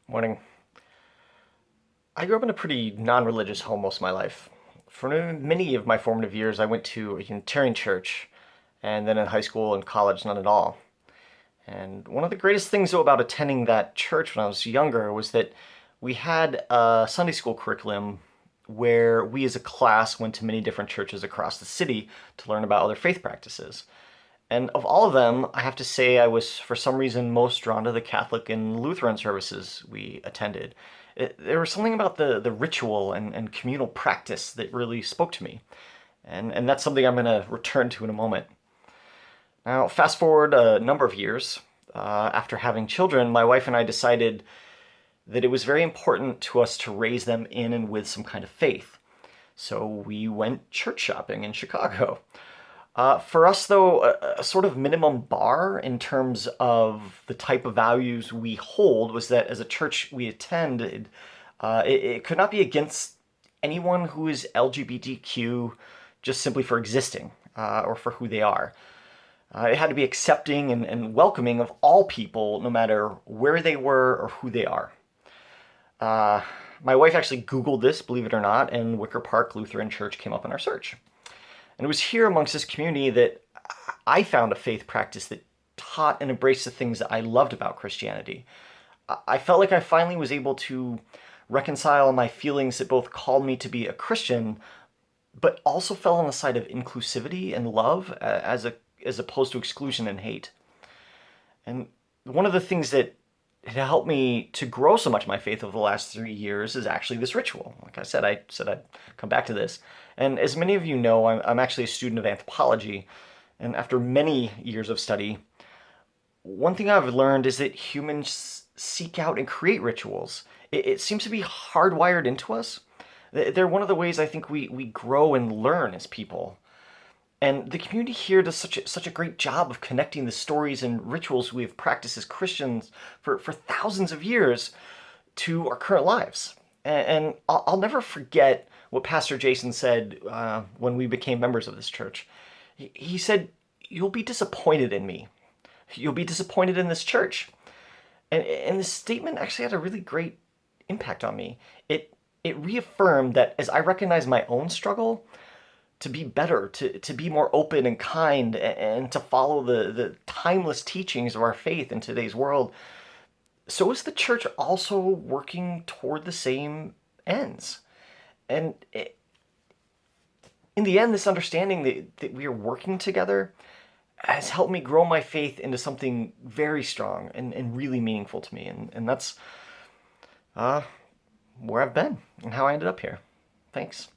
Morning. I grew up in a pretty non-religious home most of my life. For many of my formative years, I went to a Unitarian church, and then in high school and college, none at all. And one of the greatest things, though, about attending that church when I was younger was that we had a Sunday school curriculum where we as a class went to many different churches across the city to learn about other faith practices. And of all of them, I have to say I was, for some reason, most drawn to the Catholic and Lutheran services we attended. There was something about the ritual and communal practice that really spoke to me. And that's something I'm going to return to in a moment. Now, fast forward a number of years. After having children, my wife and I decided that it was very important to us to raise them in and with some kind of faith. So we went church shopping in Chicago. For us, though, a sort of minimum bar in terms of the type of values we hold was that as a church we attended, it could not be against anyone who is LGBTQ just simply for existing or for who they are. It had to be accepting and welcoming of all people, no matter where they were or who they are. My wife actually Googled this, believe it or not, and Wicker Park Lutheran Church came up in our search. And it was here amongst this community that I found a faith practice that taught and embraced the things that I loved about Christianity. I felt like I finally was able to reconcile my feelings that both called me to be a Christian, but also fell on the side of inclusivity and love as opposed to exclusion and hate. And one of the things that had helped me to grow so much my faith over the last 3 years is actually this ritual. Like I said I'd come back to this. And as many of you know, I'm actually a student of anthropology. And after many years of study, one thing I've learned is that humans seek out and create rituals. It seems to be hardwired into us. They're one of the ways I think we grow and learn as people. And the community here does such a great job of connecting the stories and rituals we've practiced as Christians for thousands of years to our current lives. And I'll never forget what Pastor Jason said when we became members of this church. He said, "You'll be disappointed in me. You'll be disappointed in this church." And this statement actually had a really great impact on me. It reaffirmed that as I recognize my own struggle, to be better, to be more open and kind, and to follow the timeless teachings of our faith in today's world, so is the church also working toward the same ends. And in the end, this understanding that we are working together has helped me grow my faith into something very strong and really meaningful to me. And that's where I've been and how I ended up here. Thanks.